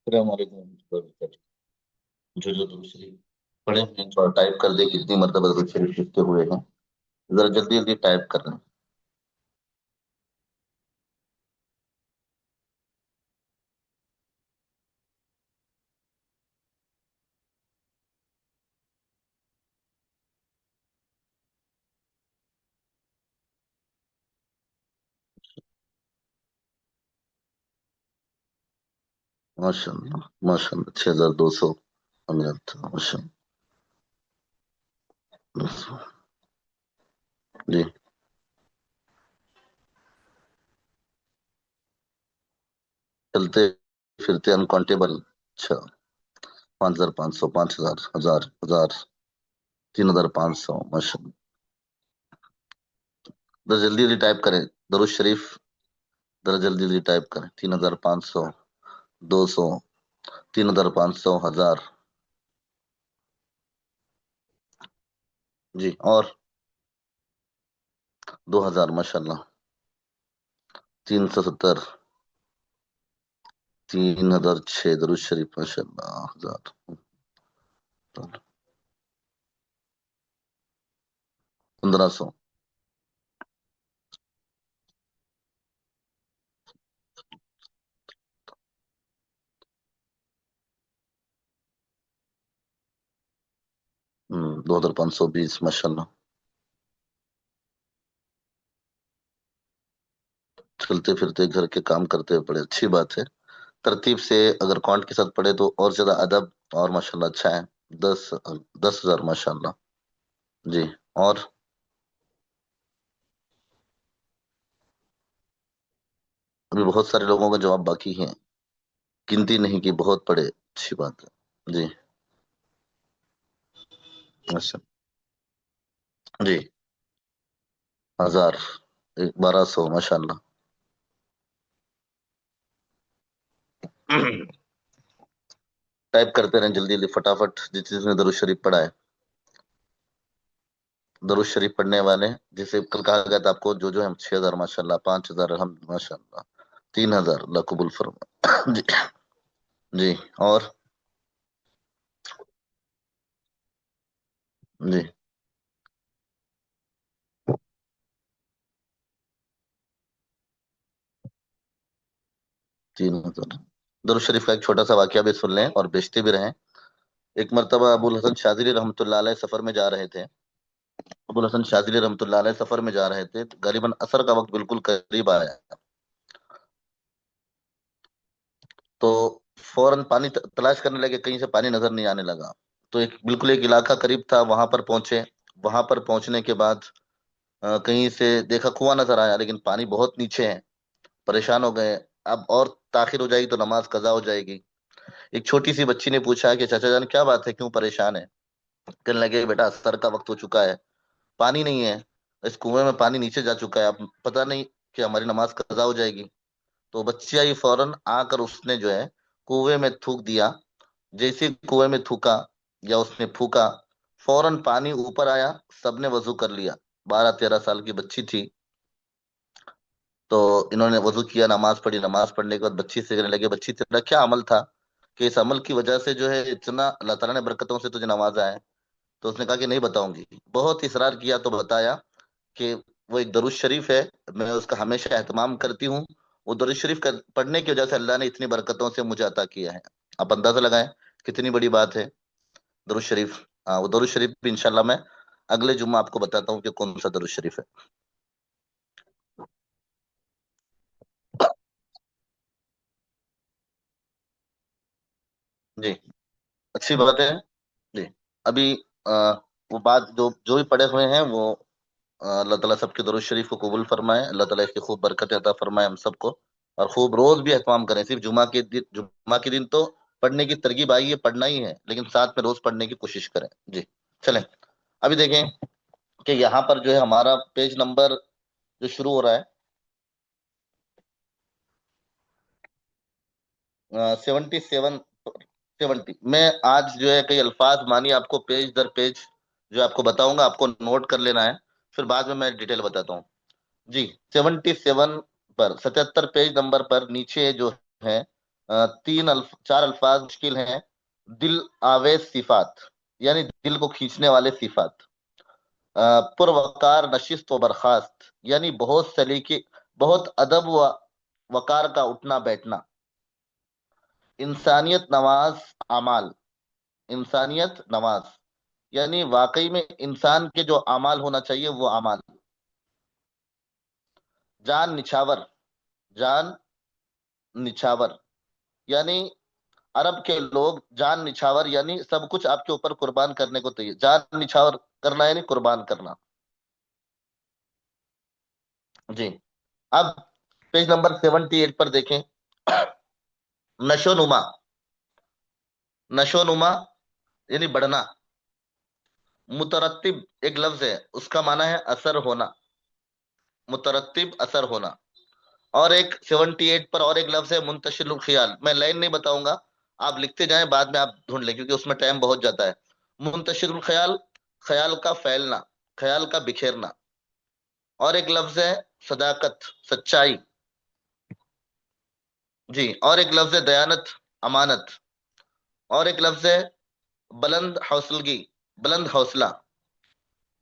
السلام علیکم ورحمۃ اللہ وبرکاتہ۔ جو دوسری پڑھے ہیں تھوڑا ٹائپ کر دے کتنی مرتبہ درود شریف لکھتے ہوئے ہیں، ذرا جلدی جلدی ٹائپ کر لیں۔ ماشاء اللہ ماشاء اللہ، 6200 امرت ماشاء اللہ۔ جی، چلتے پھرتے انکاؤنٹیبل، اچھا، 5500، 5000، 1000، 3500 ماشاء اللہ۔ ذرا جلدی جلدی ٹائپ کریں درود شریف، ذرا جلدی جلدی ٹائپ کریں۔ 3500، 200، 3500، 1000۔ جی، اور 2000 ماشاء اللہ، 370، 3006 درود شریف ماشاء اللہ، 1000، 1500۔ 2520 ماشاء اللہ۔ چلتے پھرتے گھر کے کام کرتے ہوئے پڑھے، اچھی بات ہے۔ ترتیب سے اگر کانٹ کے ساتھ پڑھے تو اور زیادہ ادب اور ماشاء اللہ اچھا ہے۔ 10,000 ماشاء اللہ۔ جی، اور ابھی بہت سارے لوگوں کا جواب باقی ہے، گنتی نہیں کی، بہت پڑھے، اچھی بات ہے۔ جی، ماشاء جی، 1000، 1200 ماشاء اللہ۔ ٹائپ کرتے رہیں جلدی جلدی فٹافٹ، جس نے درود شریف پڑھا ہے، درود شریف پڑھنے والے، جسے کل کہا گیا تھا آپ کو، جو ہم 6000 ماشاء اللہ، 5000 الحمد ماشاء اللہ، 3000 اللہ قبول فرما۔ جی، جی، اور جی، 3000۔ درود شریف کا ایک چھوٹا سا واقعہ بھی سن لیں اور بیچتے بھی رہیں۔ ایک مرتبہ ابو الحسن شاذلی رحمۃ اللہ علیہ سفر میں جا رہے تھے، ابو الحسن شاذلی رحمۃ اللہ علیہ سفر میں جا رہے تھے، غالباً عصر کا وقت بالکل قریب آیا، تو فوراً پانی تلاش کرنے لگے، کہیں سے پانی نظر نہیں آنے لگا، تو بالکل ایک علاقہ قریب تھا، وہاں پر پہنچے۔ وہاں پر پہنچنے کے بعد کہیں سے دیکھا کنواں نظر آیا، لیکن پانی بہت نیچے ہے، پریشان ہو گئے۔ اب اور تاخیر ہو جائے گی تو نماز قضا ہو جائے گی۔ ایک چھوٹی سی بچی نے پوچھا کہ چچا جان کیا بات ہے، کیوں پریشان ہے؟ کہنے لگے بیٹا عصر کا وقت ہو چکا ہے، پانی نہیں ہے، اس کنویں میں پانی نیچے جا چکا ہے، اب پتہ نہیں کہ ہماری نماز قضا ہو جائے گی۔ تو بچی آئی، فوراً آ کر اس نے جو ہے کنویں میں تھوک دیا۔ جیسے ہی کنویں میں تھوکا یا اس نے پھوکا، فوراً پانی اوپر آیا، سب نے وضو کر لیا۔ 12-13 سال کی بچی تھی، تو انہوں نے وضو کیا، نماز پڑھی، نماز پڑھنے کے بعد بچی سے کہنے لگے بچی تیرا کیا عمل تھا کہ اس عمل کی وجہ سے جو ہے اتنا اللہ تعالیٰ نے برکتوں سے تجھے نوازا ہے؟ تو اس نے کہا کہ نہیں بتاؤں گی۔ بہت اصرار کیا تو بتایا کہ وہ ایک درود شریف ہے، میں اس کا ہمیشہ اہتمام کرتی ہوں، وہ درود شریف کا پڑھنے کی وجہ سے اللہ نے اتنی برکتوں سے مجھے عطا کیا ہے۔ آپ اندازہ لگائیں کتنی بڑی بات ہے درود شریف۔ ہاں، وہ درود شریف بھی انشاءاللہ میں اگلے جمعہ آپ کو بتاتا ہوں کہ کون سا درود شریف ہے۔ جی، اچھی بات ہے۔ جی، ابھی وہ بات جو بھی پڑھے ہوئے ہیں وہ اللہ تعالیٰ سب کے درود شریف کو قبول فرمائے، اللہ تعالیٰ اس کی خوب برکت عطا فرمائے ہم سب کو، اور خوب روز بھی اہتمام کریں، صرف جمعہ کے دن تو پڑھنے کی ترغیب آئی ہے، پڑھنا ہی ہے، لیکن ساتھ میں روز پڑھنے کی کوشش کریں۔ جی، چلیں، ابھی دیکھیں کہ یہاں پر جو ہے ہمارا پیج نمبر جو شروع ہو رہا ہے 77، 70 میں آج جو ہے کئی الفاظ مانی آپ کو پیج در پیج جو آپ کو بتاؤں گا، آپ کو نوٹ کر لینا ہے، پھر بعد میں ڈیٹیل بتاتا ہوں۔ جی، 77 پر، 77 پیج نمبر پر نیچے جو ہے چار الفاظ مشکل ہیں. دل آویز صفات یعنی دل کو کھینچنے والے صفات. پروقار نشست و برخاست یعنی بہت سلیقے، بہت ادب و وقار کا اٹھنا بیٹھنا. انسانیت نواز اعمال، انسانیت نواز یعنی واقعی میں انسان کے جو اعمال ہونا چاہیے وہ اعمال. جان نچھاور، جان نچھاور یعنی عرب کے لوگ جان نچھاور یعنی سب کچھ آپ کے اوپر قربان کرنے کو تیار. جان نچھاور کرنا یعنی قربان کرنا. جی. اب پیج نمبر 78 پر دیکھیں. نشو نما، نشو نما یعنی بڑھنا. مترتب ایک لفظ ہے، اس کا معنی ہے اثر ہونا، مترتب اثر ہونا. اور ایک 78 پر اور ایک لفظ ہے منتشر الخیال. میں لائن نہیں بتاؤں گا، آپ لکھتے جائیں، بعد میں آپ ڈھونڈ لیں کیونکہ اس میں ٹائم بہت جاتا ہے. منتشر الخیال، خیال کا پھیلنا، خیال کا بکھیرنا. اور ایک لفظ ہے صداقت، سچائی. جی. اور ایک لفظ ہے دیانت، امانت. اور ایک لفظ ہے بلند حوصلگی، بلند حوصلہ.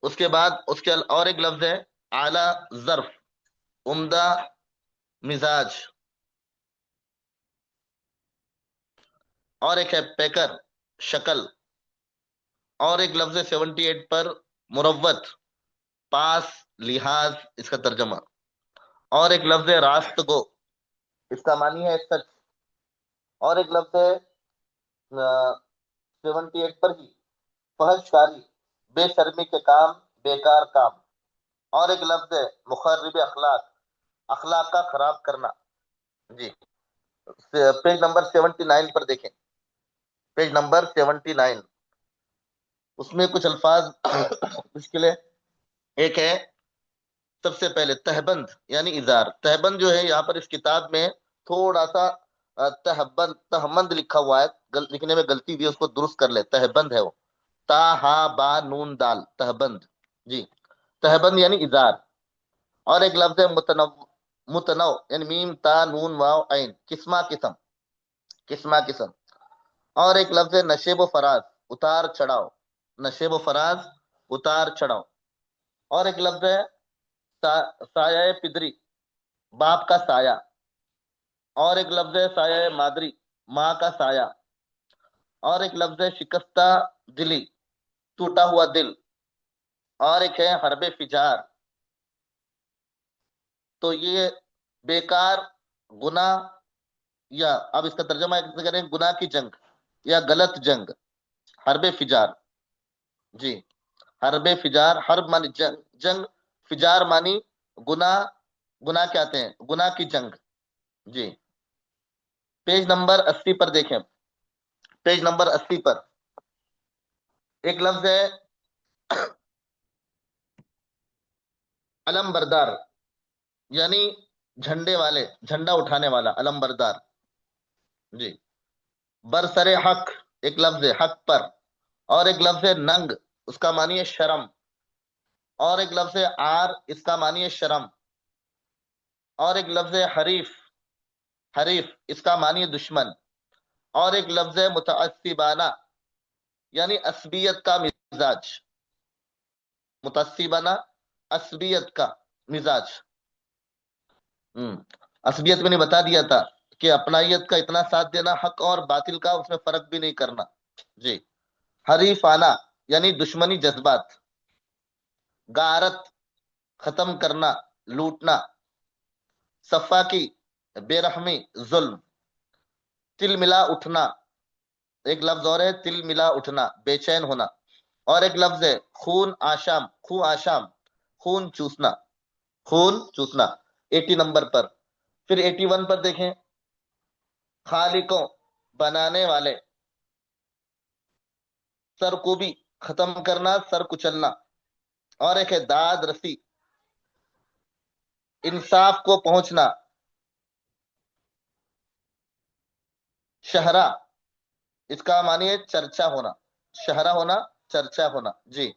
اس کے بعد اور ایک لفظ ہے اعلی ظرف، عمدہ مزاج. اور ایک ہے پیکر، شکل. اور ایک لفظ ہے 78 پر مروت، پاس، لحاظ اس کا ترجمہ. اور ایک لفظ ہے راست گو، اس کا معنی ہے سچ. اور ایک لفظ ہے 78 پر ہی فحش کاری، بے شرمی کے کام، بیکار کام. اور ایک لفظ ہے مخرب اخلاق، اخلاق کا خراب کرنا. جی. پیج نمبر 79 پر دیکھیں، پیج نمبر 79. اس میں کچھ الفاظ مشکل ہے. ایک ہے سب سے پہلے تہبند یعنی اظہار. تہبند جو ہے یہاں پر اس کتاب میں تھوڑا سا تہبند، تہمند لکھا ہوا ہے، لکھنے میں غلطی ہوئی ہے، اس کو درست کر لے. تہبند ہے وہ، تا ہا با نون دال، تہبند. جی. تہبند یعنی اظہار. اور ایک لفظ ہے متنوع، متنوع یعنی میم تا نون واو عین، قسمہ قسم، قسمہ قسم. اور ایک لفظ ہے نشیب و فراز، اتار چڑھاؤ، نشیب و فراز، اتار چڑھاؤ. اور ایک لفظ ہے سایہ پدری، باپ کا سایہ. اور ایک لفظ ہے سایہ مادری، ماں کا سایہ. اور ایک لفظ ہے شکستہ دلی، ٹوٹا ہوا دل. اور ایک ہے حرب فجار. تو یہ بیکار، گناہ، یا اب اس کا ترجمہ کریں گناہ کی جنگ یا غلط جنگ، حرب فجار. جی. حرب فجار، حرب مانی جنگ، جنگ، فجار مانی گناہ. گناہ کیا آتے ہیں؟ گناہ کی جنگ. جی. پیج نمبر 80 پر دیکھیں، پیج نمبر 80 پر ایک لفظ ہے علم بردار یعنی جھنڈے والے، جھنڈا اٹھانے والا، علم بردار. جی. برسر حق ایک لفظ ہے حق پر. اور ایک لفظ ہے ننگ، اس کا معنی ہے شرم. اور ایک لفظ ہے آر، اس کا معنی ہے شرم. اور ایک لفظ ہے حریف، حریف اس کا معنی ہے دشمن. اور ایک لفظ ہے متعصبانہ یعنی عصبیت کا مزاج، متعصبانہ عصبیت کا مزاج. عصبیت میں نے بتا دیا تھا کہ اپنائیت کا اتنا ساتھ دینا، حق اور باطل کا اس میں فرق بھی نہیں کرنا. جی. حریفانہ یعنی دشمنی جذبات. غارت ختم کرنا، لوٹنا. صفا کی بے رحمی، ظلم. تل ملا اٹھنا، ایک لفظ اور ہے تل ملا اٹھنا، بے چین ہونا. اور ایک لفظ ہے خون آشام، خون آشام، خون چوسنا، خون چوسنا. 80 نمبر پر. پھر 81 پر دیکھیں، خالقوں بنانے والے. سرکوبی ختم کرنا، سر کچلنا. اور ایک ہے داد رسی، انصاف کو پہنچنا. شہرا اس کا معنی ہے چرچا ہونا، شہرا ہونا، چرچا ہونا. جی.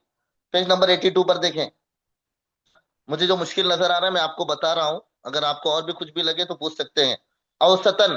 پیج نمبر 82 پر دیکھیں. مجھے جو مشکل نظر آ رہا ہے میں آپ کو بتا رہا ہوں، اگر آپ کو اور بھی کچھ بھی لگے تو پوچھ سکتے ہیں. اوسطن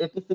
86,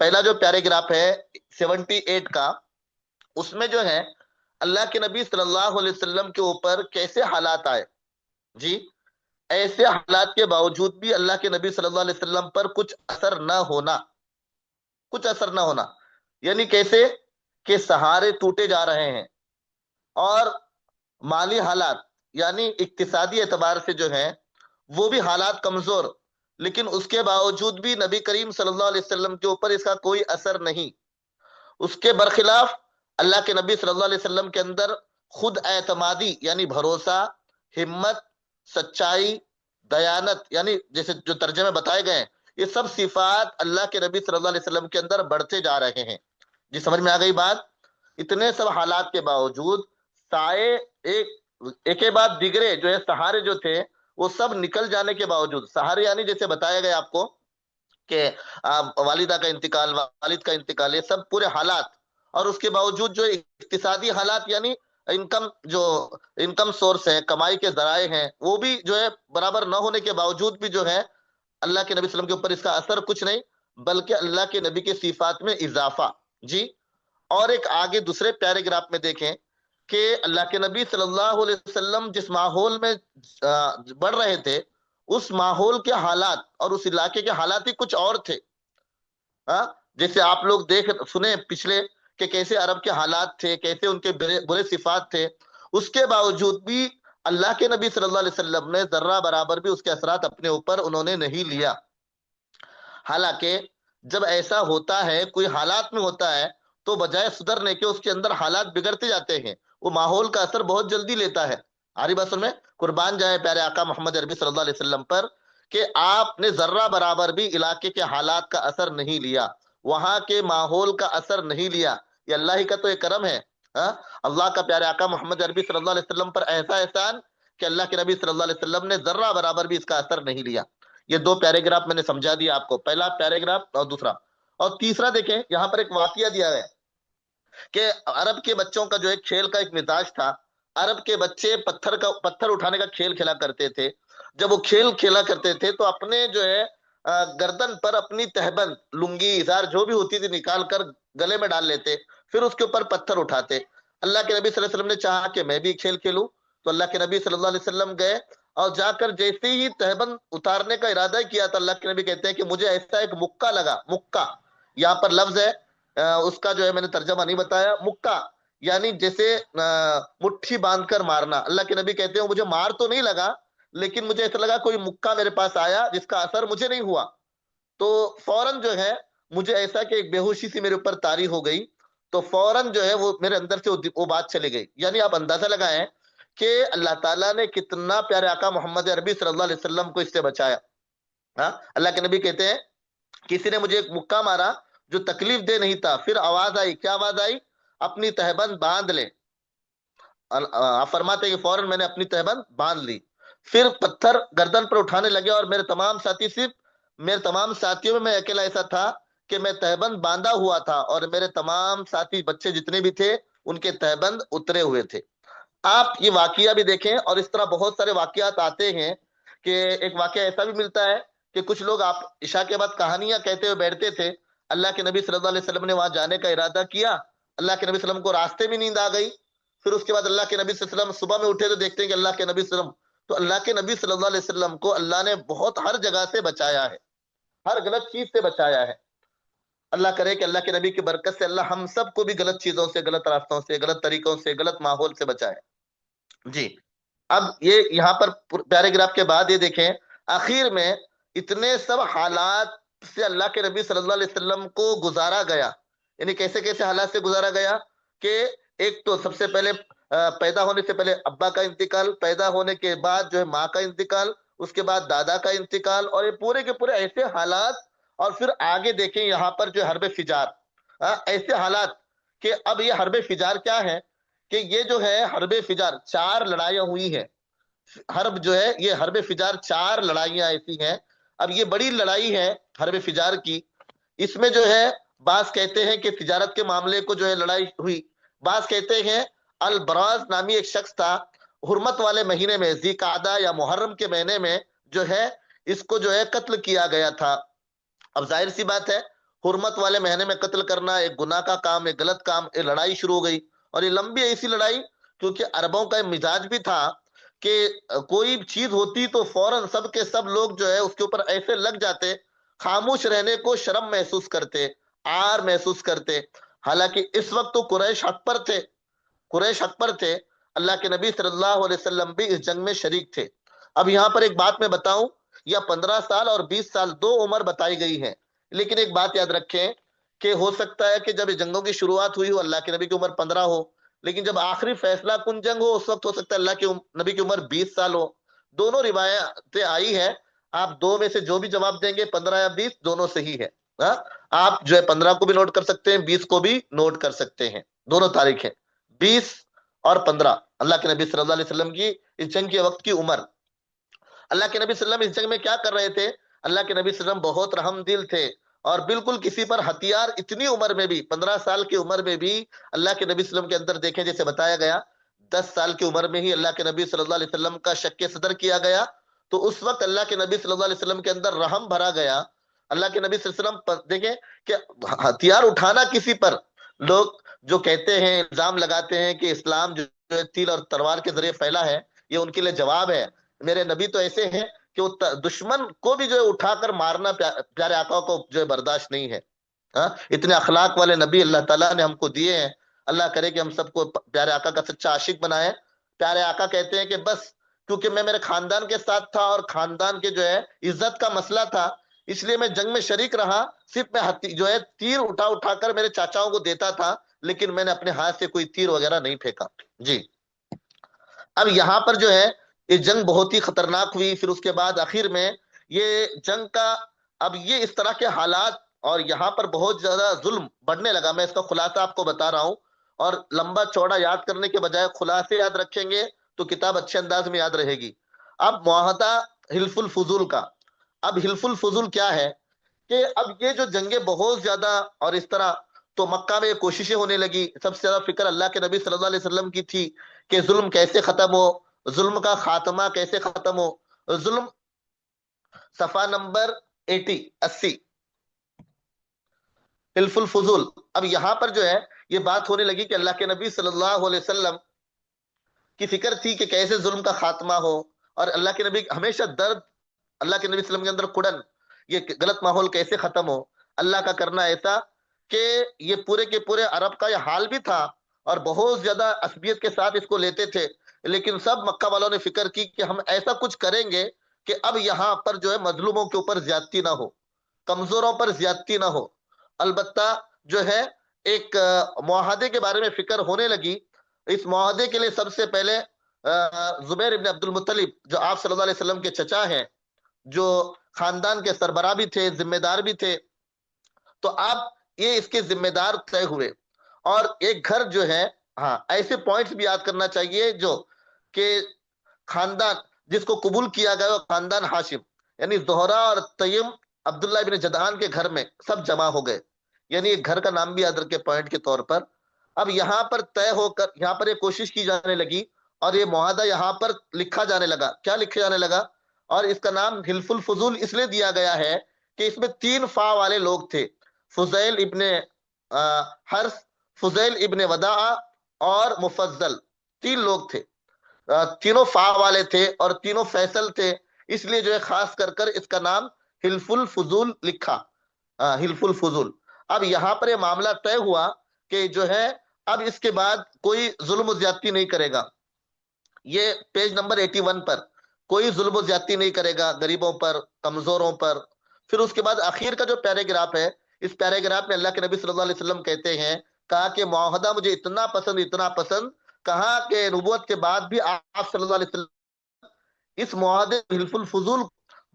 پہلا جو پیراگراف ہے 78 کا، اس میں جو ہے اللہ کے نبی صلی اللہ علیہ وسلم کے اوپر کیسے حالات آئے. جی، ایسے حالات کے باوجود بھی اللہ کے نبی صلی اللہ علیہ وسلم پر کچھ اثر نہ ہونا، کچھ اثر نہ ہونا. یعنی کیسے کہ سہارے ٹوٹے جا رہے ہیں، اور مالی حالات یعنی اقتصادی اعتبار سے جو ہے وہ بھی حالات کمزور، لیکن اس کے باوجود بھی نبی کریم صلی اللہ علیہ وسلم کے اوپر اس کا کوئی اثر نہیں. اس کے برخلاف اللہ کے نبی صلی اللہ علیہ وسلم کے اندر خود اعتمادی یعنی بھروسہ، ہمت، سچائی، دیانت، یعنی جیسے جو ترجمے بتائے گئے ہیں، یہ سب صفات اللہ کے نبی صلی اللہ علیہ وسلم کے اندر بڑھتے جا رہے ہیں. جی سمجھ میں آ گئی بات؟ اتنے سب حالات کے باوجود سائے ایک ایک کے بعد دیگرے جو ہے سہارے جو تھے وہ سب نکل جانے کے باوجود، سہارے یعنی جیسے بتایا گیا آپ کو کہ والدہ کا انتقال، والد کا انتقال، یہ سب پورے حالات، اور اس کے باوجود جو اقتصادی حالات یعنی انکم، جو انکم سورس ہے، کمائی کے ذرائع ہیں، وہ بھی جو ہے برابر نہ ہونے کے باوجود بھی جو ہے اللہ کے نبی صلی اللہ علیہ وسلم کے اوپر اس کا اثر کچھ نہیں، بلکہ اللہ کے نبی کے صفات میں اضافہ. جی، اور ایک آگے دوسرے پیراگراف میں دیکھیں کہ اللہ کے نبی صلی اللہ علیہ وسلم جس ماحول میں بڑھ رہے تھے، اس ماحول کے حالات اور اس علاقے کے حالات ہی کچھ اور تھے. جیسے آپ لوگ سنے پچھلے کہ کیسے عرب کے حالات تھے، کیسے ان کے برے صفات تھے. اس کے باوجود بھی اللہ کے نبی صلی اللہ علیہ وسلم نے ذرہ برابر بھی اس کے اثرات اپنے اوپر انہوں نے نہیں لیا. حالانکہ جب ایسا ہوتا ہے، کوئی حالات میں ہوتا ہے، تو بجائے سدھرنے کے اس کے اندر حالات بگڑتے جاتے ہیں، وہ ماحول کا اثر بہت جلدی لیتا ہے. آری بات سن میں قربان جائے پیارے آقا محمد عربی صلی اللہ علیہ وسلم پر کہ آپ نے ذرہ برابر بھی علاقے کے حالات کا اثر نہیں لیا، وہاں کے ماحول کا اثر نہیں لیا. یہ اللہ ہی کا تو ایک کرم ہے. اللہ کا پیارے آقا محمد عربی صلی اللہ علیہ وسلم پر ایسا احسان کہ اللہ کے نبی صلی اللہ علیہ وسلم نے ذرہ برابر بھی اس کا اثر نہیں لیا. یہ دو پیراگراف میں نے سمجھا دیا آپ کو، پہلا پیراگراف اور دوسرا. اور تیسرا دیکھیں، یہاں پر ایک واقعہ دیا ہے کہ عرب کے بچوں کا جو ایک کھیل کا ایک مزاج تھا. عرب کے بچے پتھر اٹھانے کا کھیل کھیلا کرتے تھے. جب وہ کھیل کھیلا کرتے تھے تو اپنے جو ہے گردن پر اپنی تہبند، لنگی، ازار جو بھی ہوتی تھی نکال کر گلے میں ڈال لیتے، پھر اس کے اوپر پتھر اٹھاتے. اللہ کے نبی صلی اللہ علیہ وسلم نے چاہا کہ میں بھی کھیل کھیلوں، تو اللہ کے نبی صلی اللہ علیہ وسلم گئے اور جا کر جیسے ہی تہبند اتارنے کا ارادہ کیا تو اللہ کے نبی کہتے ہیں کہ مجھے ایسا ایک مکہ لگا. مکہ یہاں پر لفظ ہے، اس کا جو ہے میں نے ترجمہ نہیں بتایا. مکہ یعنی جیسے مٹھی باندھ کر مارنا. اللہ کے نبی کہتے ہیں مجھے مار تو نہیں لگا، لیکن مجھے ایسا لگا کوئی مکہ میرے پاس آیا جس کا اثر مجھے نہیں ہوا. تو فوراً جو ہے مجھے ایسا کہ ایک بے ہوشی سی میرے اوپر طاری ہو گئی، تو فوراً جو ہے وہ میرے اندر سے وہ بات چلی گئی. یعنی آپ اندازہ لگائیں کہ اللہ تعالیٰ نے کتنا پیارے آقا محمد عربی صلی اللہ علیہ وسلم کو اس سے بچایا. اللہ کے نبی کہتے ہیں کسی نے مجھے ایک مکہ مارا جو تکلیف دہ نہیں تھا، پھر آواز آئی، کیا آواز آئی؟ اپنی تہبند باندھ لے. آپ فرماتے ہیں کہ فوراً میں نے اپنی تہبند باندھ لی، پھر پتھر گردن پر اٹھانے لگے، اور میرے تمام ساتھیوں میں اکیلا ایسا تھا کہ میں تہبند باندھا ہوا تھا، اور میرے تمام ساتھی بچے جتنے بھی تھے ان کے تہبند اترے ہوئے تھے. آپ یہ واقعہ بھی دیکھیں، اور اس طرح بہت سارے واقعات آتے ہیں کہ ایک واقعہ ایسا بھی ملتا ہے کہ کچھ لوگ آپ عشاء کے بعد کہانیاں کہتے ہوئے بیٹھتے تھے. اللہ کے نبی صلی اللہ علیہ وسلم نے وہاں جانے کا ارادہ کیا، اللہ کے نبی صلی اللہ علیہ وسلم کو راستے میں نیند آ گئی. پھر اس کے بعد اللہ کے نبی صلی اللہ علیہ وسلم صبح میں اٹھے تو دیکھتے ہیں کہ اللہ کے نبی صلی اللہ علیہ وسلم، تو اللہ کے نبی صلی اللہ علیہ وسلم کو اللہ نے بہت ہر جگہ سے بچایا ہے، ہر غلط چیز سے بچایا ہے. اللہ کرے کہ اللہ کے نبی کی برکت سے اللہ ہم سب کو بھی غلط چیزوں سے، غلط راستوں سے، غلط طریقوں سے، غلط ماحول سے بچائے. جی، اب یہ یہاں پر پیراگراف کے بعد یہ دیکھیں آخر میں اتنے سب حالات سے اللہ کے نبی صلی اللہ علیہ وسلم کو گزارا گیا. یعنی کیسے کیسے حالات سے گزارا گیا کہ ایک تو سب سے پہلے پیدا ہونے سے پہلے ابا کا انتقال، پیدا ہونے کے بعد جو ہے ماں کا انتقال، اس کے بعد دادا کا انتقال، اور یہ پورے کے پورے ایسے حالات. اور پھر آگے دیکھیں یہاں پر جو حرب فجار، ایسے حالات کہ اب یہ حرب فجار کیا ہے کہ یہ جو ہے حرب فجار 4 لڑائیاں ہوئی ہیں. حرب جو ہے یہ حرب فجار 4 لڑائیاں ایسی ہیں. اب یہ بڑی لڑائی ہے حرب فجار کی. اس میں جو ہے بعض کہتے ہیں کہ تجارت کے معاملے کو جو ہے لڑائی ہوئی، بعض کہتے ہیں البراز نامی ایک شخص تھا، حرمت والے مہینے میں ذی قعدہ یا محرم کے مہینے میں جو ہے اس کو جو ہے قتل کیا گیا تھا. اب ظاہر سی بات ہے حرمت والے مہینے میں قتل کرنا ایک گناہ کا کام، ایک غلط کام، ایک لڑائی شروع ہو گئی. اور یہ لمبی ایسی لڑائی، کیونکہ عربوں کا مزاج بھی تھا کہ کوئی چیز ہوتی تو فوراً سب کے سب لوگ جو ہے اس کے اوپر ایسے لگ جاتے، خاموش رہنے کو شرم محسوس کرتے، آر محسوس کرتے. حالانکہ اس وقت تو قریش حق پر تھے، قریش حق پر تھے. اللہ کے نبی صلی اللہ علیہ وسلم بھی اس جنگ میں شریک تھے. اب یہاں پر ایک بات میں بتاؤں، یا 15 سال اور 20 سال دو عمر بتائی گئی ہے، لیکن ایک بات یاد رکھیں کہ ہو سکتا ہے کہ جب یہ جنگوں کی شروعات ہوئی ہو اللہ کے نبی کی عمر 15 ہو، لیکن جب آخری فیصلہ کن جنگ ہو اس وقت ہو سکتا ہے اللہ کے نبی کی عمر 20 سال ہو. دونوں روایتیں آئی ہے، آپ دو میں سے جو بھی جواب دیں گے 15 یا 20 دونوں صحیح ہے. ہاں، آپ جو ہے 15 کو بھی نوٹ کر سکتے ہیں، 20 کو بھی نوٹ کر سکتے ہیں، دونوں تاریخ ہے 20 اور 15 اللہ کے نبی صلی اللہ علیہ وسلم کی اس جنگ کے وقت کی عمر. اللہ کے نبی صلی اللہ علیہ وسلم اس جنگ میں کیا کر رہے تھے؟ اللہ کے نبی صلی اللہ علیہ وسلم بہت رحم دل تھے، اور بالکل کسی پر ہتھیار، اتنی عمر میں بھی 15 سال کی عمر میں بھی اللہ کے نبی صلی اللہ علیہ وسلم کے اندر دیکھیں جیسے بتایا گیا 10 سال کی عمر میں ہی اللہ کے نبی صلی اللہ علیہ وسلم کا شک صدر کیا گیا. تو اس وقت اللہ کے نبی صلی اللہ علیہ وسلم کے اندر رحم بھرا گیا. اللہ کے نبی صلی اللہ علیہ وسلم پر دیکھیں کہ ہتھیار اٹھانا کسی پر، لوگ جو کہتے ہیں الزام لگاتے ہیں کہ اسلام جو ہے تیر اور تلوار کے ذریعے پھیلا ہے، یہ ان کے لیے جواب ہے. میرے نبی تو ایسے ہیں کہ وہ دشمن کو بھی جو ہے اٹھا کر مارنا پیارے آقا کو جو ہے برداشت نہیں ہے. ہاں، اتنے اخلاق والے نبی اللہ تعالیٰ نے ہم کو دیے ہیں. اللہ کرے کہ ہم سب کو پیارے آقا کا سچا عاشق بنائے. پیارے آقا کہتے ہیں کہ بس کیونکہ میں میرے خاندان کے ساتھ تھا اور خاندان کے جو ہے عزت کا مسئلہ تھا، اس لیے میں جنگ میں شریک رہا. صرف میں جو ہے تیر اٹھا اٹھا کر میرے چاچاؤں کو دیتا تھا، لیکن میں نے اپنے ہاتھ سے کوئی تیر وغیرہ نہیں پھینکا. جی، اب یہاں پر جو ہے یہ جنگ بہت ہی خطرناک ہوئی. پھر اس کے بعد آخر میں یہ جنگ کا اب یہ اس طرح کے حالات، اور یہاں پر بہت زیادہ ظلم بڑھنے لگا. میں اس کا خلاصہ آپ کو بتا رہا ہوں، اور لمبا چوڑا یاد کرنے کے بجائے خلاصے یاد رکھیں گے تو کتاب اچھے انداز میں یاد رہے گی. اب معاہدہ حلف الفضول کا، اب حلف الفضول کیا ہے کہ اب یہ جو جنگیں بہت زیادہ اور اس طرح، تو مکہ میں کوششیں ہونے لگی. سب سے زیادہ فکر اللہ کے نبی صلی اللہ علیہ وسلم کی تھی کہ ظلم کیسے ختم ہو، ظلم کا خاتمہ کیسے ختم ہو. ظلم صفحہ نمبر 80 حلف الفضول. اب یہاں پر جو ہے یہ بات ہونے لگی کہ اللہ کے نبی صلی اللہ علیہ وسلم کی فکر تھی کہ کیسے ظلم کا خاتمہ ہو، اور اللہ کے نبی ہمیشہ درد، اللہ کے نبی صلی اللہ علیہ وسلم کے اندر کڑن، یہ غلط ماحول کیسے ختم ہو. اللہ کا کرنا ایسا کہ یہ پورے کے پورے عرب کا یہ حال بھی تھا، اور بہت زیادہ عصبیت کے ساتھ اس کو لیتے تھے، لیکن سب مکہ والوں نے فکر کی کہ ہم ایسا کچھ کریں گے کہ اب یہاں پر جو ہے مظلوموں کے اوپر زیادتی نہ ہو، کمزوروں پر زیادتی نہ ہو. البتہ جو ہے ایک معاہدے کے بارے میں فکر ہونے لگی. اس معاہدے کے لیے سب سے پہلے زبیر ابن عبد المطلب جو آپ صلی اللہ علیہ وسلم کے چچا ہیں، جو خاندان کے سربراہ بھی تھے، ذمہ دار بھی تھے، تو آپ یہ اس کے ذمہ دار طے ہوئے. اور ایک گھر جو ہے، ہاں ایسے پوائنٹس بھی یاد کرنا چاہیے جو کہ خاندان جس کو قبول کیا گیا خاندان ہاشم، یعنی زہرا اور تیم عبداللہ ابن جدعان کے گھر میں سب جمع ہو گئے. یعنی ایک گھر کا نام بھی یاد رکھے پوائنٹ کے طور پر. اب یہاں پر طے ہو کر یہاں پر یہ کوشش کی جانے لگی، اور یہ معاہدہ یہاں پر لکھا جانے لگا. کیا لکھا جانے لگا؟ اور اس کا نام حلف الفضول اس لیے دیا گیا ہے کہ اس میں 3 فا والے لوگ تھے، فضیل ابن حرس، فضیل ابن وداع اور مفضل. 3 لوگ تھے، تینوں فا والے تھے اور تینوں فیصل تھے، اس لیے جو ہے خاص کر کر اس کا نام حلف الفضول لکھا، حلف الفضول. اب یہاں پر یہ معاملہ طے ہوا کہ جو ہے اب اس کے بعد کوئی ظلم و زیادتی نہیں کرے گا. یہ پیج نمبر 81 پر کوئی ظلم و زیادتی نہیں کرے گا غریبوں پر، کمزوروں پر. پھر اس کے بعد آخر کا جو پیراگراف ہے، اس پیراگراف میں اللہ کے نبی صلی اللہ علیہ وسلم کہتے ہیں، کہا کہ معاہدہ مجھے اتنا پسند، اتنا پسند، کہا کہ نبوت کے بعد بھی آپ صلی اللہ علیہ وسلم اس معاہدے حلف الفضول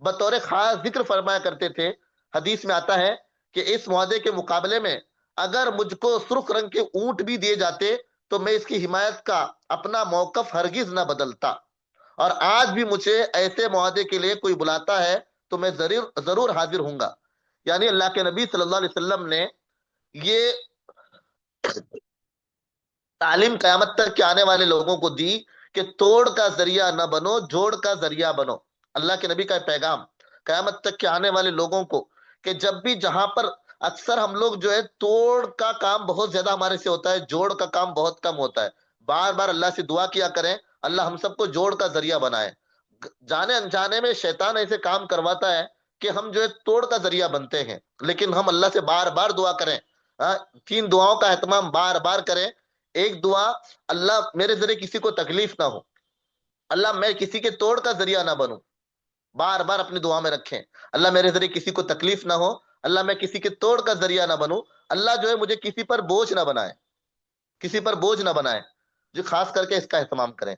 بطور خاص ذکر فرمایا کرتے تھے. حدیث میں آتا ہے کہ اس معاہدے کے مقابلے میں اگر مجھ کو سرخ رنگ کے اونٹ بھی دیے جاتے تو میں اس کی حمایت کا اپنا موقف ہرگز نہ بدلتا، اور آج بھی مجھے ایسے معاہدے کے لیے کوئی بلاتا ہے تو میں ضرور حاضر ہوں گا. یعنی اللہ کے نبی صلی اللہ علیہ وسلم نے یہ تعلیم قیامت تک کے آنے والے لوگوں کو دی کہ توڑ کا ذریعہ نہ بنو، جوڑ کا ذریعہ بنو. اللہ کے نبی کا پیغام قیامت تک کے آنے والے لوگوں کو کہ جب بھی جہاں پر اکثر ہم لوگ جو ہے توڑ کا کام بہت زیادہ ہمارے سے ہوتا ہے، جوڑ کا کام بہت کم ہوتا ہے. بار بار اللہ سے دعا کیا کریں، اللہ ہم سب کو جوڑ کا ذریعہ بنائے. جانے انجانے میں شیطان ایسے کام کرواتا ہے کہ ہم جو ہے توڑ کا ذریعہ بنتے ہیں، لیکن ہم اللہ سے بار بار دعا کریں. ہاں، 3 دعاؤں کا اہتمام بار بار کریں. ایک دعا، اللہ میرے ذریعے کسی کو تکلیف نہ ہو، اللہ میں کسی کے توڑ کا ذریعہ نہ بنوں. بار بار اپنی دعا میں رکھیں، اللہ میرے ذریعے کسی کو تکلیف نہ ہو، اللہ میں کسی کے توڑ کا ذریعہ نہ بنوں، اللہ جو ہے مجھے کسی پر بوجھ نہ بنائے، کسی پر بوجھ نہ بنائے. جو خاص کر کے اس کا اہتمام کریں.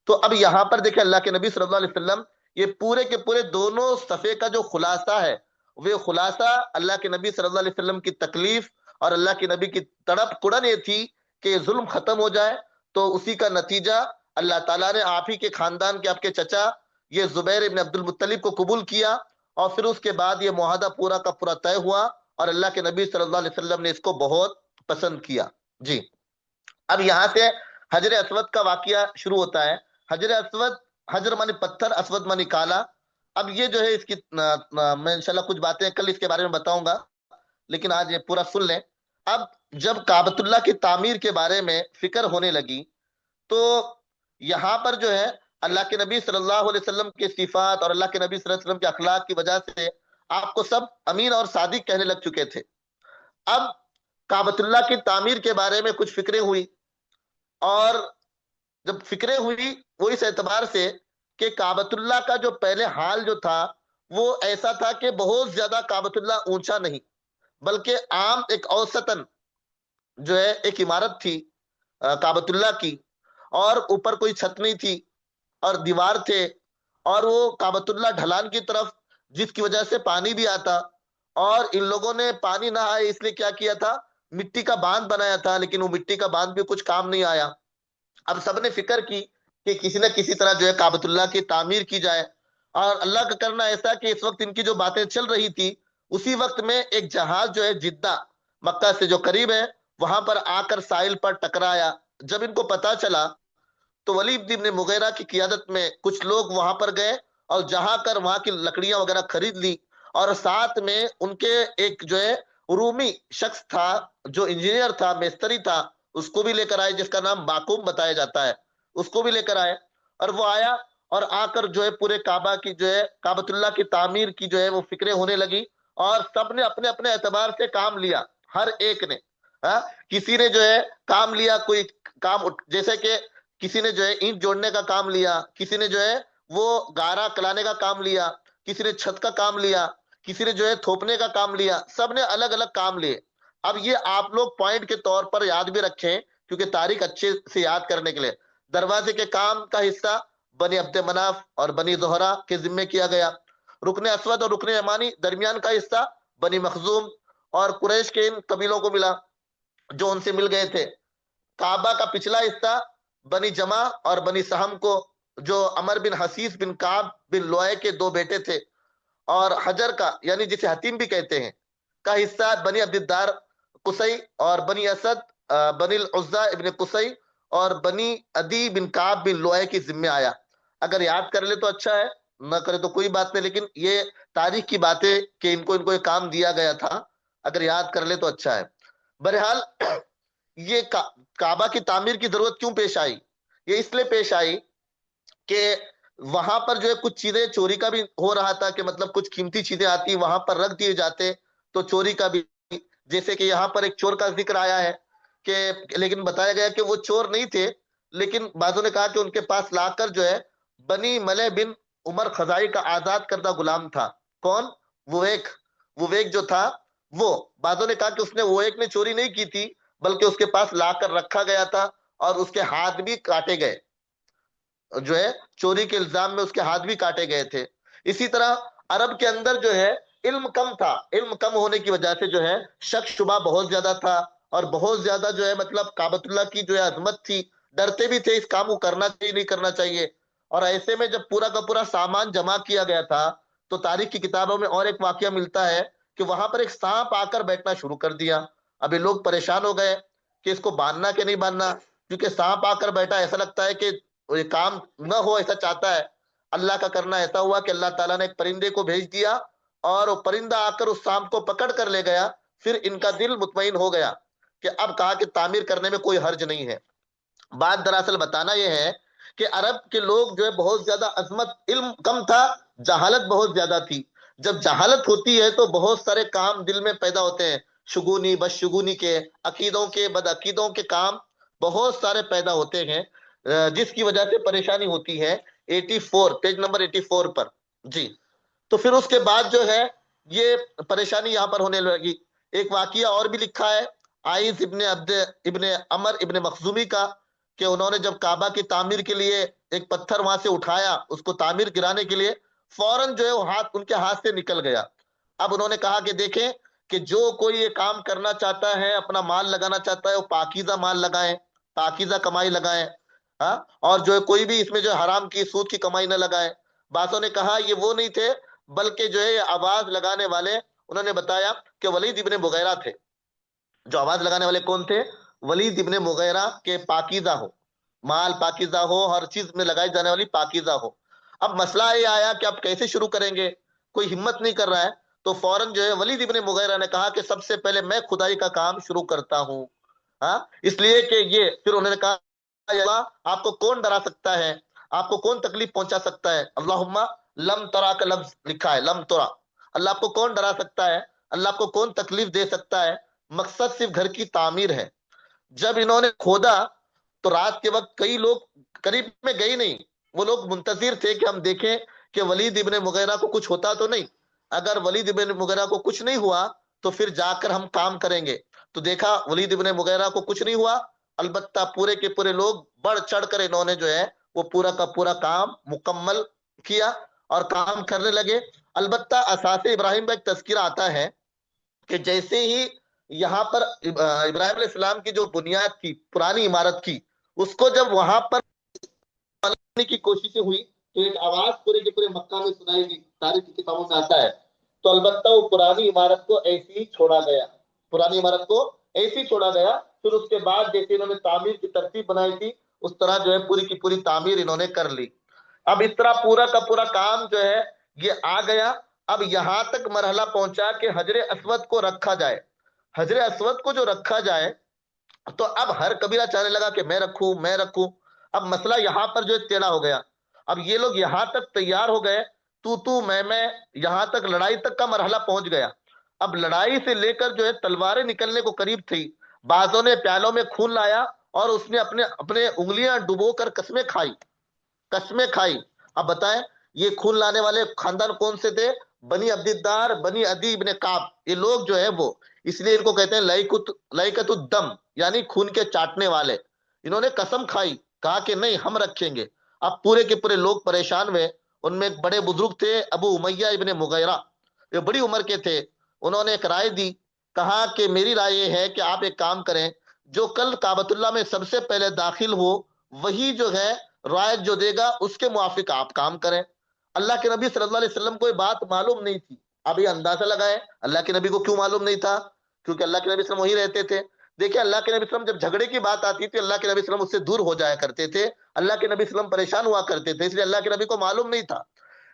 تو اب یہاں پر دیکھیں اللہ کے نبی صلی اللہ علیہ وسلم، یہ پورے کے پورے دونوں صفحے کا جو خلاصہ ہے، وہ خلاصہ اللہ کے نبی صلی اللہ علیہ وسلم کی تکلیف اور اللہ کے نبی کی تڑپ کڑن یہ تھی کہ یہ ظلم ختم ہو جائے. تو اسی کا نتیجہ اللہ تعالیٰ نے آپ ہی کے خاندان کے، آپ کے چچا یہ زبیر ابن عبد المطلب کو قبول کیا، اور پھر اس کے بعد یہ معاہدہ پورا کا پورا طے ہوا، اور اللہ کے نبی صلی اللہ علیہ وسلم نے اس کو بہت پسند کیا. جی، اب یہاں سے حجر اسود کا واقعہ شروع ہوتا ہے. حجر اسود، حجر مانی پتھر، اسود مانی کالا. اب یہ جو ہے اس کی میں انشاءاللہ کچھ باتیں کل اس کے بارے میں بتاؤں گا، لیکن آج یہ پورا سن لیں. اب جب کعبۃ اللہ کی تعمیر کے بارے میں فکر ہونے لگی، تو یہاں پر جو ہے اللہ کے نبی صلی اللہ علیہ وسلم کے صفات اور اللہ کے نبی صلی اللہ علیہ وسلم کے اخلاق کی وجہ سے آپ کو سب امین اور صادق کہنے لگ چکے تھے. اب کعبۃ اللہ کی تعمیر کے بارے میں کچھ فکریں ہوئی، اور جب فکریں ہوئی وہ اس اعتبار سے کہ کعبۃ اللہ کا جو پہلے حال جو تھا وہ ایسا تھا کہ بہت زیادہ کعبۃ اللہ اونچا نہیں، بلکہ عام ایک اوسطن جو ہے ایک عمارت تھی کعبۃ اللہ کی، اور اوپر کوئی چھت نہیں تھی اور دیوار تھے، اور وہ کعبۃ اللہ ڈھلان کی طرف، جس کی وجہ سے پانی بھی آتا. اور ان لوگوں نے پانی نہ آئے اس لیے کیا کیا تھا، مٹی کا باندھ بنایا تھا، لیکن وہ مٹی کا باندھ بھی کچھ کام نہیں آیا. اب سب نے فکر کی کہ کسی نہ کسی طرح جو ہے کعبۃ اللہ کی تعمیر کی جائے. اور اللہ کا کرنا ایسا کہ اس وقت ان کی جو باتیں چل رہی تھی، اسی وقت میں ایک جہاز جو ہے جدہ، مکہ سے جو قریب ہے، وہاں پر آ کر ساحل پر ٹکرایا. جب ان کو پتا چلا تو ولید بن مغیرہ کی قیادت میں کچھ لوگ وہاں پر گئے اور جہاں کر وہاں کی لکڑیاں وغیرہ خرید لی، اور ساتھ میں ان کے ایک جو ہے رومی شخص تھا جو انجینئر تھا، مستری تھا، اس کو بھی لے کر آئے، جس کا نام باقوم بتایا جاتا ہے، اس کو بھی لے کر آئے. اور وہ آیا اور آ کر جو ہے پورے کعبہ کی جو ہے کعبۃ اللہ کی تعمیر کی جو ہے وہ فکریں ہونے لگی، اور سب نے اپنے اپنے اعتبار سے کام لیا. ہر ایک نے، ہاں، کسی نے جو ہے کام لیا، کوئی کام جیسے کہ کسی نے جو ہے اینٹ جوڑنے کا کام لیا، کسی نے جو ہے وہ گارا کلانے کا کام لیا، کسی نے چھت کا کام لیا، کسی نے جو ہے تھوپنے کا کام لیا. سب نے الگ الگ کام لیے. اب یہ آپ لوگ پوائنٹ کے طور پر یاد بھی رکھیں، کیونکہ تاریخ اچھے سے یاد کرنے کے لیے. دروازے کے کام کا حصہ بنی عبد مناف اور بنی زہرا کے ذمے کیا گیا. رکن اسود اور رکن یمانی درمیان کا حصہ بنی مخزوم اور قریش کے ان قبیلوں کو ملا جو ان سے مل گئے تھے. کعبہ کا پچھلا حصہ بنی جمع اور بنی سہم کو، جو عمر بن حسیس بن کعب بن لوئے کے 2 بیٹے تھے. اور حجر کا، یعنی جسے حتیم بھی کہتے ہیں، کا حصہ بنی عبد الدار قصی اور بنی اسد بنی العزا ابن قصی اور بنی عدی بن کعب بن لوئے کی ذمہ آیا. اگر یاد کر لے تو اچھا ہے، نہ کرے تو کوئی بات نہیں، لیکن یہ تاریخ کی باتیں کہ ان کو یہ کام دیا گیا تھا، اگر یاد کر لے تو اچھا ہے. بہرحال یہ کعبہ کی تعمیر کی ضرورت کیوں پیش آئی؟ یہ اس لیے پیش آئی کہ وہاں پر جو ہے کچھ چیزیں چوری کا بھی ہو رہا تھا، کہ مطلب کچھ قیمتی چیزیں آتی وہاں پر رکھ دیے جاتے تو چوری کا بھی. جیسے کہ یہاں پر ایک چور کا ذکر آیا ہے کہ، لیکن بتایا گیا کہ وہ چور نہیں تھے، لیکن بعضوں نے کہا کہ ان کے پاس لا کر جو ہے بنی ملے بن عمر خزائی کا آزاد کردہ غلام تھا. کون؟ وویک جو تھا وہ. بعضوں نے کہا کہ اس نے، وہ ایک نے چوری نہیں کی تھی، بلکہ اس کے پاس لا کر رکھا گیا تھا اور اس کے ہاتھ بھی کاٹے گئے، جو ہے چوری کے الزام میں اس کے ہاتھ بھی کاٹے گئے تھے. اسی طرح عرب کے اندر جو ہے علم کم تھا، علم کم ہونے کی وجہ سے جو ہے شک شبہ بہت زیادہ تھا، اور بہت زیادہ جو ہے مطلب کعبۃ اللہ کی جو ہے عظمت تھی، ڈرتے بھی تھے اس کام کو کرنا چاہیے نہیں کرنا چاہیے. اور ایسے میں جب پورا کا پورا سامان جمع کیا گیا تھا تو تاریخ کی کتابوں میں اور ایک واقعہ ملتا ہے کہ وہاں پر ایک سانپ آ کر بیٹھنا شروع کر دیا. ابھی لوگ پریشان ہو گئے کہ اس کو باندھنا کہ نہیں باندھنا، کیونکہ سانپ آ کر بیٹھا، ایسا لگتا ہے کہ یہ کام نہ ہو، ایسا چاہتا ہے. اللہ کا کرنا ایسا ہوا کہ اللہ تعالیٰ نے ایک پرندے کو بھیج دیا، اور وہ پرندہ آ کر اس سانپ کو پکڑ کر لے گیا. پھر ان کا دل مطمئن ہو گیا کہ اب کہا کہ تعمیر کرنے میں کوئی حرج نہیں ہے۔ بات دراصل بتانا یہ ہے کہ عرب کے لوگ جو ہے بہت زیادہ عظمت، علم کم تھا، جہالت بہت زیادہ تھی۔ جب جہالت ہوتی ہے تو بہت سارے کام دل میں پیدا ہوتے ہیں، شگونی بد شگونی کے، عقیدوں کے بد عقیدوں کے کام بہت سارے پیدا ہوتے ہیں، جس کی وجہ سے پریشانی ہوتی ہے۔ 84 پیج نمبر 84 پر، جی۔ تو پھر اس کے بعد جو ہے یہ پریشانی یہاں پر ہونے لگی۔ ایک واقعہ اور بھی لکھا ہے آئز ابن عبد ابن عمر ابن مخزومی کا، کہ انہوں نے جب کعبہ کی تعمیر کے لیے ایک پتھر وہاں سے اٹھایا، اس کو تعمیر گرانے کے لیے، فوراً جو ہے وہ ہاتھ ان کے ہاتھ سے نکل گیا۔ اب انہوں نے کہا کہ دیکھیں کہ جو کوئی یہ کام کرنا چاہتا ہے، اپنا مال لگانا چاہتا ہے، وہ پاکیزہ مال لگائیں، پاکیزہ کمائی لگائیں، ہاں، اور جو ہے کوئی بھی اس میں جو حرام کی سود کی کمائی نہ لگائیں۔ باتوں نے کہا یہ وہ نہیں تھے، بلکہ جو ہے یہ آواز لگانے والے، انہوں نے بتایا کہ ولید ابن مغیرہ تھے۔ جو آواز لگانے والے کون تھے؟ ولید ابن مغیرہ کے پاکیزہ ہو، مال پاکیزہ ہو، ہر چیز میں لگائی جانے والی پاکیزہ ہو۔ اب مسئلہ یہ آیا کہ اب کیسے شروع کریں گے، کوئی ہمت نہیں کر رہا ہے، تو فوراً جو ہے ولید ابن مغیرہ نے کہا کہ سب سے پہلے میں کھدائی کا کام شروع کرتا ہوں، ہاں، اس لیے کہ یہ، پھر انہوں نے کہا یا اللہ، آپ کو کون ڈرا سکتا ہے، آپ کو کون تکلیف پہنچا سکتا ہے؟ اللہم لم ترا کا لفظ لکھا ہے، لم ترا، اللہ آپ کو کون ڈرا سکتا ہے، اللہ آپ کو کون تکلیف دے سکتا ہے؟ مقصد صرف گھر کی تعمیر ہے۔ جب انہوں نے کھودا تو رات کے وقت کئی لوگ قریب میں گئی نہیں، وہ لوگ منتظر تھے کہ ہم دیکھیں کہ ولید ابن مغیرہ کو کچھ ہوتا تو نہیں، اگر ولید ابن مغیرہ کو کچھ نہیں ہوا تو پھر جا کر ہم کام کریں گے۔ تو دیکھا ولید ابن مغیرہ کو کچھ نہیں ہوا، البتہ پورے کے پورے لوگ بڑھ چڑھ کر انہوں نے جو ہے وہ پورا کا پورا کام مکمل کیا اور کام کرنے لگے۔ البتہ اساس ابراہیم کا ایک تذکرہ آتا ہے کہ جیسے ہی یہاں پر ابراہیم علیہ السلام کی جو بنیاد کی پرانی عمارت کی، اس کو جب وہاں پر بنانے کی کوششیں ہوئی تو ایک آواز پورے کے پورے مکہ میں سنائی دی، تاریخ کی کتابوں میں آتا ہے۔ تو البتہ وہ پرانی عمارت کو ایسی ہی چھوڑا گیا، پرانی عمارت کو ایسی ہی چھوڑا گیا۔ پھر اس کے بعد جیسے انہوں نے تعمیر کی ترتیب بنائی تھی، اس طرح جو ہے پوری کی پوری تعمیر انہوں نے کر لی۔ اب اس طرح پورا کا پورا کام جو ہے یہ آ گیا۔ اب یہاں تک مرحلہ پہنچا کہ حجر اسود کو رکھا جائے۔ حجر اسود کو جو رکھا جائے تو اب ہر قبیلہ چاہنے لگا کہ میں رکھوں میں رکھوں۔ اب مسئلہ یہاں پر جو ٹیڑھا ہو گیا، اب یہ لوگ یہاں تک تیار ہو گئے، تو میں، یہاں تک لڑائی تک کا مرحلہ پہنچ گیا۔ اب لڑائی سے لے کر جو ہے تلواریں نکلنے کو قریب تھی، بعضوں نے پیالوں میں خون لایا اور اس نے اپنے اپنے انگلیاں ڈبو کر قسمیں کھائی، قسمیں کھائی۔ اب بتائیں یہ خون لانے والے خاندان کون سے تھے؟ بنی عبدالدار، بنی عدی ابن کعب، یہ لوگ جو ہے وہ، اس لیے ان کو کہتے ہیں لائکت الدم، یعنی خون کے چاٹنے والے۔ انہوں نے قسم کھائی، کہا کہ نہیں ہم رکھیں گے۔ اب پورے کے پورے لوگ پریشان ہوئے۔ ان میں ایک بڑے بزرگ تھے ابو امیہ ابن مغیرہ، یہ بڑی عمر کے تھے، انہوں نے ایک رائے دی، کہا کہ میری رائے یہ ہے کہ آپ ایک کام کریں، جو کل کعبۃ اللہ میں سب سے پہلے داخل ہو وہی جو ہے رائے جو دے گا اس کے موافق آپ کام کریں۔ اللہ کے نبی صلی اللہ علیہ وسلم کو یہ بات معلوم نہیں تھی۔ اب یہ اندازہ لگائیں اللہ کے نبی کو کیوں معلوم نہیں تھا، کیونکہ اللہ کے نبی صلی اللہ علیہ وسلم وہی رہتے تھے۔ دیکھیں اللہ کے نبی صلی اللہ علیہ وسلم جب جھگڑے کی بات آتی تھی، اللہ کے نبی صلی اللہ علیہ وسلم اس سے دور ہو جایا کرتے تھے، اللہ کے نبی صلی اللہ علیہ وسلم پریشان ہوا کرتے تھے، اس لیے اللہ کے نبی کو معلوم نہیں تھا۔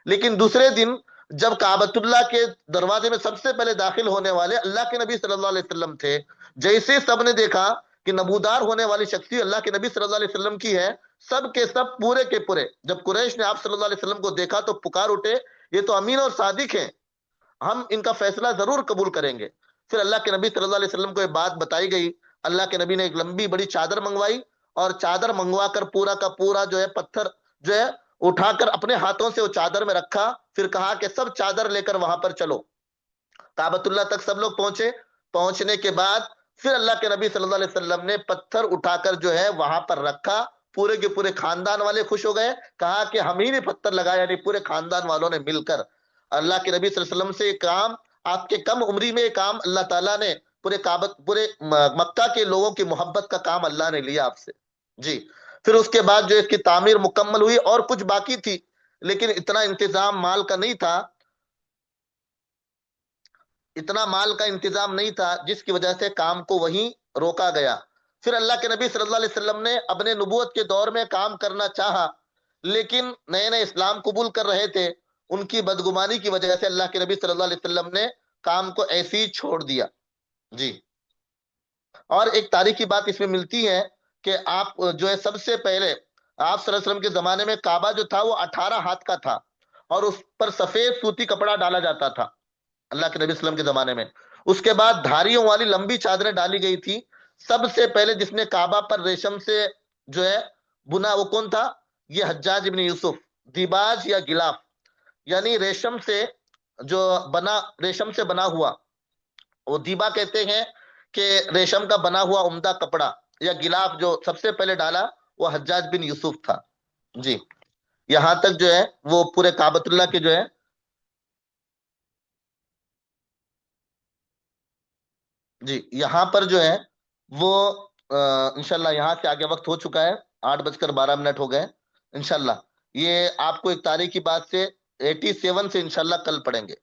لیکن دوسرے دن جب کعبۃ اللہ کے دروازے میں سب سے پہلے داخل ہونے والے اللہ کے نبی صلی اللہ علیہ وسلم تھے، جیسے سب نے دیکھا کہ نبودار ہونے والی شخصیت اللہ کے نبی صلی اللہ علیہ وسلم کی ہے، سب کے سب پورے کے پورے، جب قریش نے آپ صلی اللہ علیہ وسلم کو دیکھا تو پکار اٹھے، یہ تو امین اور صادق ہیں، ہم ان کا فیصلہ ضرور قبول کریں گے۔ پھر اللہ کے نبی صلی اللہ علیہ وسلم کو یہ بات بتائی گئی، اللہ کے نبی نے ایک لمبی بڑی چادر منگوائی، اور چادر منگوا کر پورا کا پورا جو ہے پتھر جو ہے اٹھا کر اپنے ہاتھوں سے وہ چادر میں رکھا، پھر کہا کہ سب چادر لے کر وہاں پر چلو۔ کعبۃ اللہ تک سب لوگ پہنچے، پہنچنے کے بعد پھر اللہ کے نبی صلی اللہ علیہ وسلم نے پتھر اٹھا کر جو ہے وہاں پر رکھا، پورے کے پورے خاندان والے خوش ہو گئے، کہا کہ ہم ہی نے پتھر لگایا، یعنی پورے خاندان والوں نے مل کر۔ اللہ کے نبی صلی اللہ علیہ وسلم سے یہ کام، آپ کے کم عمری میں یہ کام اللہ تعالیٰ نے پورے مکہ کے لوگوں کی محبت کا کام اللہ نے لیا آپ سے، جی۔ پھر اس کے بعد جو اس کی تعمیر مکمل ہوئی، اور کچھ باقی تھی لیکن اتنا انتظام مال کا نہیں تھا، اتنا مال کا انتظام نہیں تھا، جس کی وجہ سے کام کو وہیں روکا گیا۔ پھر اللہ کے نبی صلی اللہ علیہ وسلم نے اپنے نبوت کے دور میں کام کرنا چاہا، لیکن نئے نئے اسلام قبول کر رہے تھے، ان کی بدگمانی کی وجہ سے اللہ کے نبی صلی اللہ علیہ وسلم نے کام کو ایسے ہی چھوڑ دیا۔ جی، اور ایک تاریخی بات اس میں ملتی ہے کہ آپ جو ہے سب سے پہلے آپ صلی اللہ علیہ وسلم کے زمانے میں کعبہ جو تھا وہ 18 ہاتھ کا تھا، اور اس پر سفید سوتی کپڑا ڈالا جاتا تھا اللہ کے نبی صلی اللہ علیہ وسلم کے زمانے میں۔ اس کے بعد دھاریوں والی لمبی چادریں ڈالی گئی تھی۔ سب سے پہلے جس نے کعبہ پر ریشم سے جو ہے بنا، وہ کون تھا؟ یہ حجاج ابن یوسف، دیباج یا گلاف، یعنی ریشم سے جو بنا، ریشم سے بنا ہوا، وہ دیبا کہتے ہیں کہ ریشم کا بنا ہوا عمدہ کپڑا، یا گلاف جو سب سے پہلے ڈالا وہ حجاج بن یوسف تھا۔ جی، یہاں تک جو ہے وہ پورے کعبۃ اللہ کے جو ہے، جی یہاں پر جو ہے وہ انشاءاللہ یہاں سے آگے وقت ہو چکا ہے، 8:12 ہو گئے انشاءاللہ۔ یہ آپ کو ایک تاریخی بات سے 87 سے انشاءاللہ کل پڑھیں گے،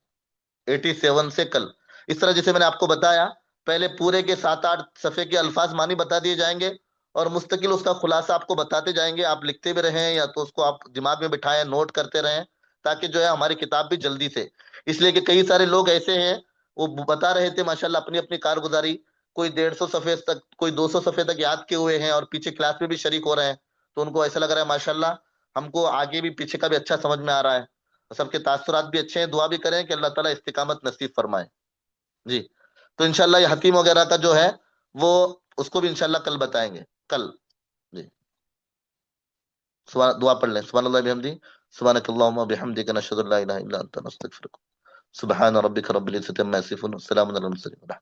87 سے کل۔ اس طرح جیسے میں نے آپ کو بتایا، پہلے پورے کے 7-8 صفحے کے الفاظ معنی بتا دیے جائیں گے، اور مستقل اس کا خلاصہ آپ کو بتاتے جائیں گے۔ آپ لکھتے بھی رہیں یا تو اس کو آپ دماغ میں بٹھائیں، نوٹ کرتے رہیں، تاکہ جو ہے ہماری کتاب بھی جلدی سے، اس لیے کہ کئی سارے لوگ ایسے ہیں وہ بتا رہے تھے ماشاءاللہ اپنی اپنی کارگزاری، کوئی 150 صفحے تک، کوئی 200 صفحے تک یاد کیے ہوئے ہیں، اور پیچھے کلاس میں بھی شریک ہو رہے ہیں، تو ان کو ایسا لگ رہا ہے ماشاءاللہ ہم کو آگے بھی پیچھے کا بھی اچھا سمجھ میں آ رہا ہے۔ سب کے تاثرات بھی اچھے ہیں، دعا بھی کریں کہ اللہ تعالیٰ استقامت نصیب فرمائے۔ جی، تو انشاءاللہ یہ حتیم وغیرہ کا جو ہے وہ اس کو بھی انشاءاللہ کل بتائیں گے، کل۔ جی، دعا پڑھ لیں۔ سبحان اللہ بحمدی، سبحانک اللہم بحمدک، نشہد ان لا الہ الا انت، نستغفرک۔ سبحان ربک رب العزۃ عما یصفون، السلام علی المرسلین۔